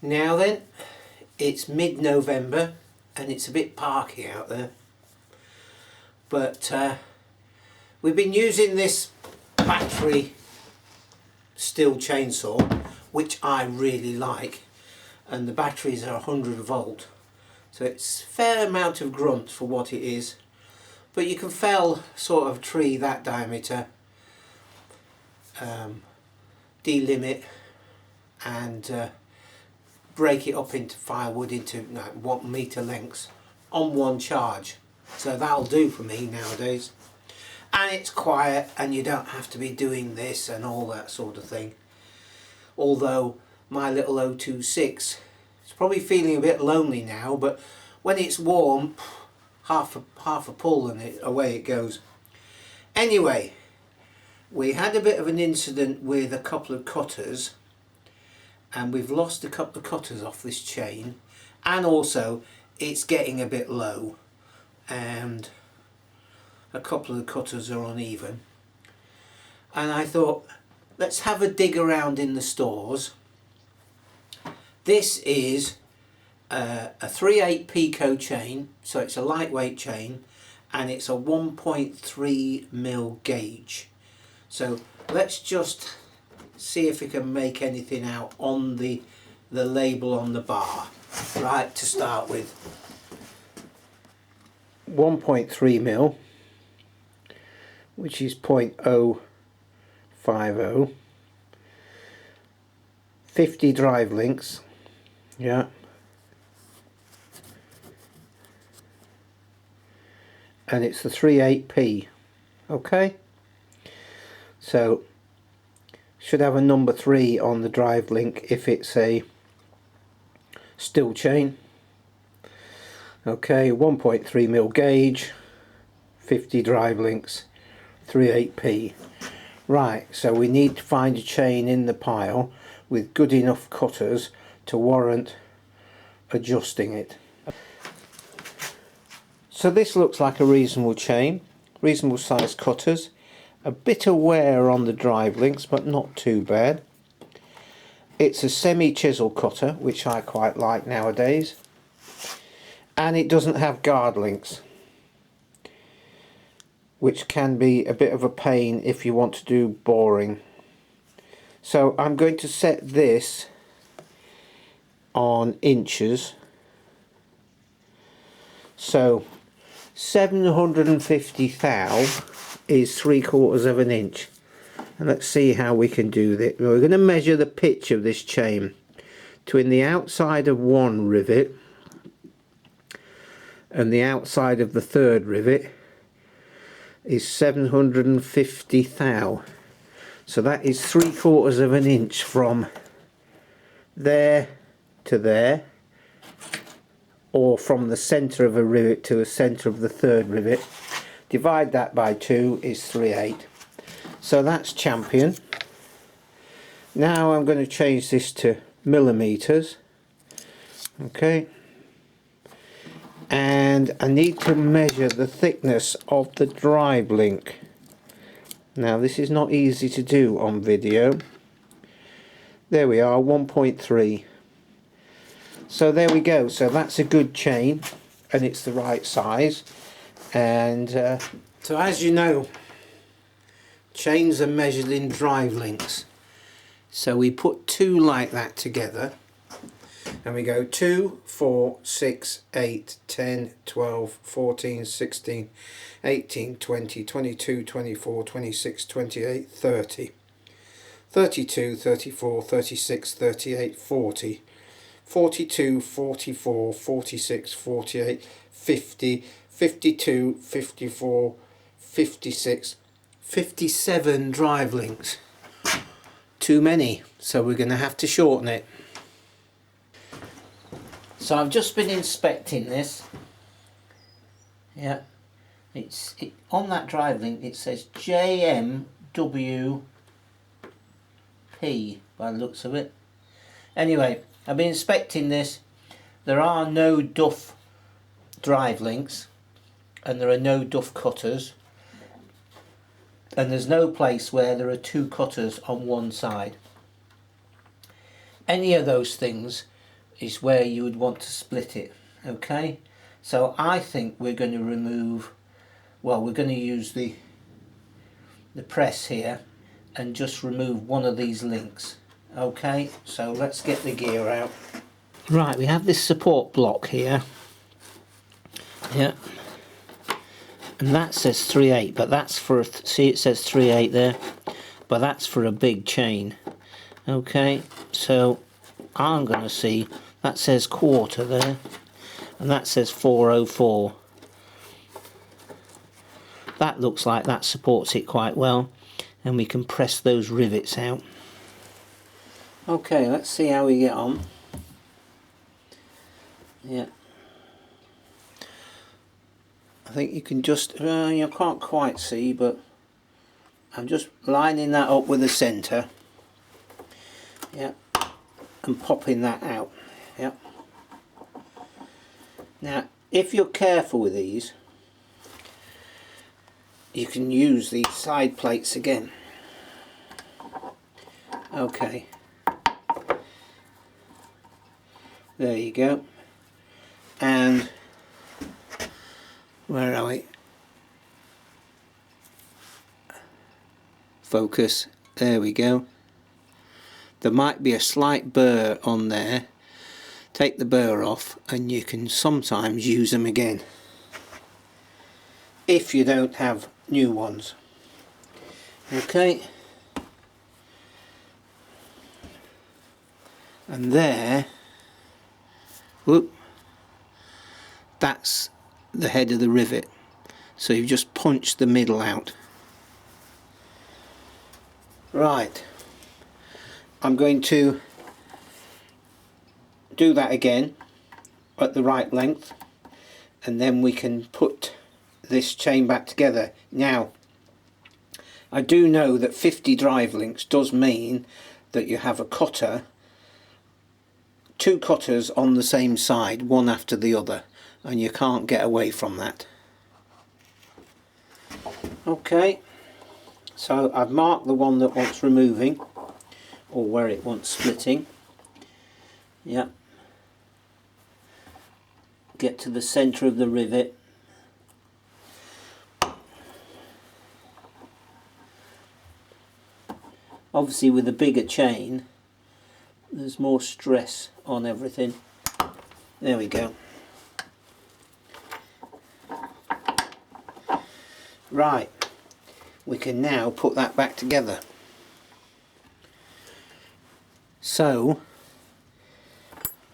Now then, it's mid-November and it's a bit parky out there, but we've been using this battery Stihl chainsaw, which I really like, and the batteries are 100 volt, so it's a fair amount of grunt for what it is, but you can fell sort of tree that diameter, delimit and break it up into firewood into like 1 meter lengths on one charge. So that'll do for me nowadays, and it's quiet and you don't have to be doing this and all that sort of thing. Although my little 026 is probably feeling a bit lonely now, but when it's warm, half a pull and away it goes. Anyway, we had a bit of an incident with a couple of cutters, and we've lost a couple of cutters off this chain, and also it's getting a bit low and a couple of the cutters are uneven, and I thought, let's have a dig around in the stores. This is a 3/8 Pico chain, so it's a lightweight chain, and it's a 1.3mm gauge. So let's just see if we can make anything out on the label on the bar. Right, to start with, 1.3mm, which is 0.050, 50 drive links, yeah, and it's the 3/8P. okay, so should have a number 3 on the drive link if it's a Stihl chain. Okay, 1.3mm gauge, 50 drive links, 3/8P. Right, so we need to find a chain in the pile with good enough cutters to warrant adjusting it. So this looks like a reasonable chain, reasonable size cutters, a bit of wear on the drive links but not too bad. It's a semi-chisel cutter, which I quite like nowadays, and it doesn't have guard links, which can be a bit of a pain if you want to do boring. So I'm going to set this on inches, so 750 thou is 3/4 of an inch, and let's see how we can do this. We're going to measure the pitch of this chain between the outside of one rivet and the outside of the third rivet is 750 thou, so that is 3/4 of an inch from there to there, or from the center of a rivet to the center of the third rivet. Divide that by 2 is 3/8. So that's champion. Now I'm going to change this to millimeters. Okay. And I need to measure the thickness of the drive link. Now this is not easy to do on video. There we are, 1.3. So there we go. So that's a good chain and it's the right size. And so as you know, chains are measured in drive links, so we put 2 like that together and we go 2, 4, 6, 8, 10, 12, 14, 16, 18, 20, 22, 24, 26, 28, 30, 32, 34, 36, 38, 40, 42, 44, 46, 48, 50, 52, 54, 56, 57 drive links. Too many, so we're going to have to shorten it. So I've just been inspecting this. Yeah, on that drive link it says JMWP by the looks of it. Anyway, I've been inspecting this. There are no duff drive links, and there are no duff cutters, and there's no place where there are 2 cutters on one side. Any of those things is where you would want to split it. Okay, so I think we're going to remove, well, we're going to use the press here and just remove one of these links. Okay, so let's get the gear out. Right, we have this support block here. Yeah, and that says 3/8, but that's for, see it says 3/8 there, but that's for a big chain. Okay, so I'm going to see, that says 1/4 there, and that says 404. That looks like that supports it quite well, and we can press those rivets out. Okay, let's see how we get on. Yeah, I think you can just, you can't quite see, but I'm just lining that up with the centre. Yeah, and popping that out. Yeah. Now, if you're careful with these, you can use these side plates again. Okay. There you go. And where are we? Focus. There we go. There might be a slight burr on there. Take the burr off and you can sometimes use them again if you don't have new ones. Okay, and there, whoop, that's the head of the rivet, so you've just punched the middle out. Right, I'm going to do that again at the right length, and then we can put this chain back together. Now, I do know that 50 drive links does mean that you have a cotter, 2 cotters on the same side, one after the other, and you can't get away from that. Okay, so I've marked the one that wants removing, or where it wants splitting. Yeah. Get to the centre of the rivet. Obviously with a bigger chain there's more stress on everything. There we go. Right, we can now put that back together. So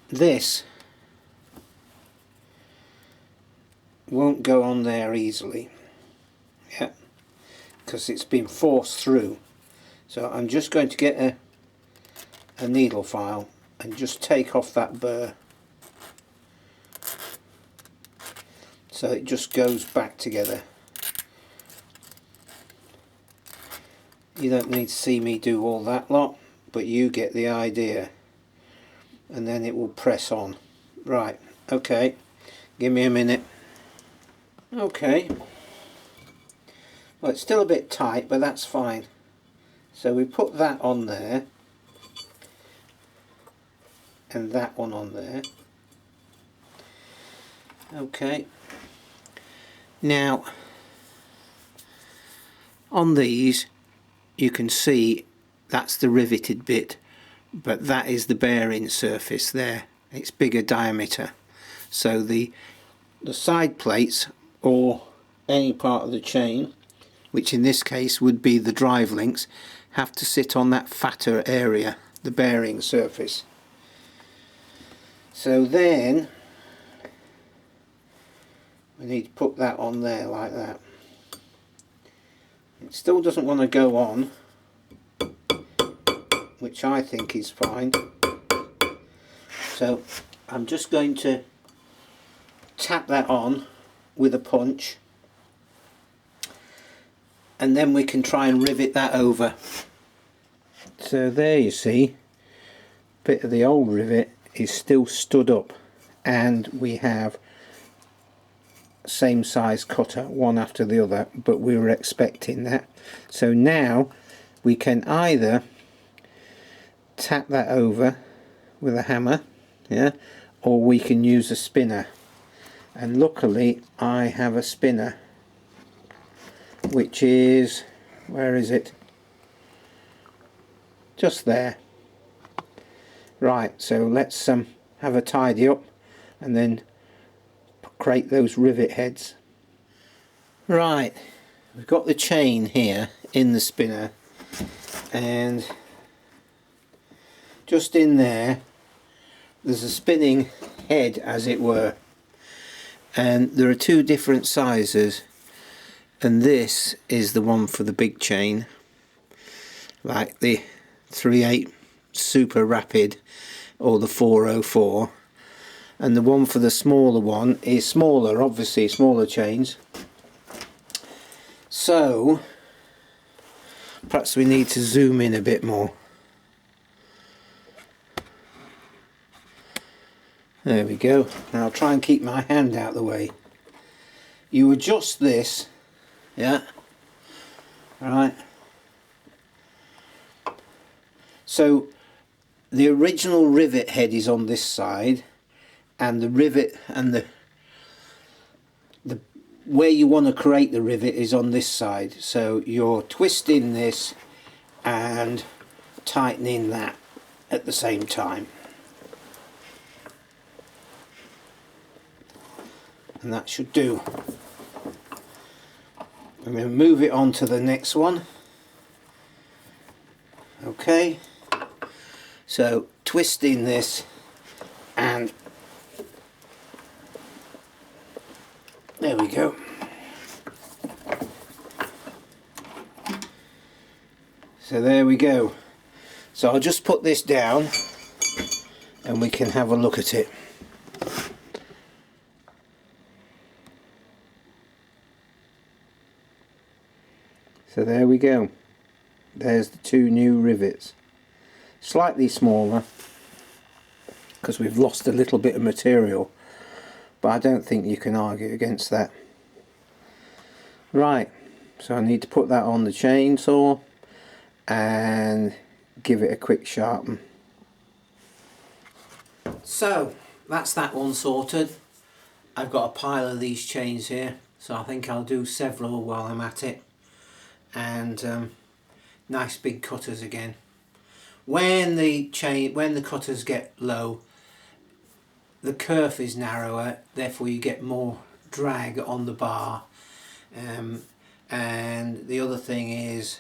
this won't go on there easily, yeah, because it's been forced through. So I'm just going to get a needle file and just take off that burr, so it just goes back together. You don't need to see me do all that lot, but you get the idea, and then it will press on. Right, okay, give me a minute. Okay, well, it's still a bit tight, but that's fine. So we put that on there and that one on there. Okay, now on these you can see that's the riveted bit, but that is the bearing surface there. It's bigger diameter, so the side plates or any part of the chain, which in this case would be the drive links, have to sit on that fatter area, the bearing surface. So then we need to put that on there like that. It still doesn't want to go on, which I think is fine. So I'm just going to tap that on with a punch, and then we can try and rivet that over. So there you see, a bit of the old rivet is still stood up, and we have same size cutter, one after the other, but we were expecting that. So now we can either tap that over with a hammer yeah, or we can use a spinner, and luckily I have a spinner, which is, where is it, just there. Right, so let's have a tidy up and then create those rivet heads. Right, we've got the chain here in the spinner, and just in there's a spinning head, as it were, and there are two different sizes, and this is the one for the big chain, like the 3/8 super rapid or the 404, and the one for the smaller one is smaller, obviously smaller chains. So perhaps we need to zoom in a bit more. There we go. Now I'll try and keep my hand out of the way. You adjust this, yeah, right. So the original rivet head is on this side, and the rivet and the where you want to create the rivet is on this side. So you're twisting this and tightening that at the same time, and that should do. I'm going to move it on to the next one. Okay, so twisting this, and there we go. So there we go. So I'll just put this down and we can have a look at it. So there we go. There's the two new rivets. Slightly smaller because we've lost a little bit of material, but I don't think you can argue against that. Right, so I need to put that on the chainsaw and give it a quick sharpen. So that's that one sorted. I've got a pile of these chains here, so I think I'll do several while I'm at it. And nice big cutters again. When the cutters get low, the kerf is narrower, therefore you get more drag on the bar. And the other thing is,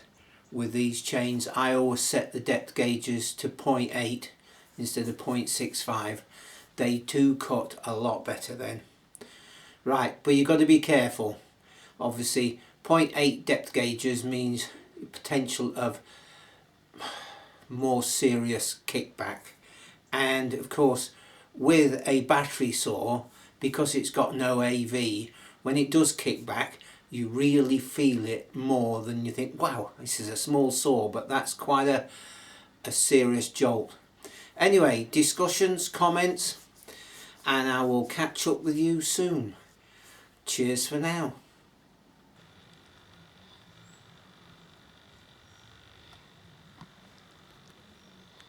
with these chains, I always set the depth gauges to 0.8 instead of 0.65. They do cut a lot better then. Right, but you've got to be careful. Obviously 0.8 depth gauges means potential of more serious kickback, and of course with a battery saw, because it's got no AV, when it does kick back you really feel it more than you think, wow, this is a small saw, but that's quite a serious jolt. Anyway, discussions, comments, and I will catch up with you soon. Cheers for now.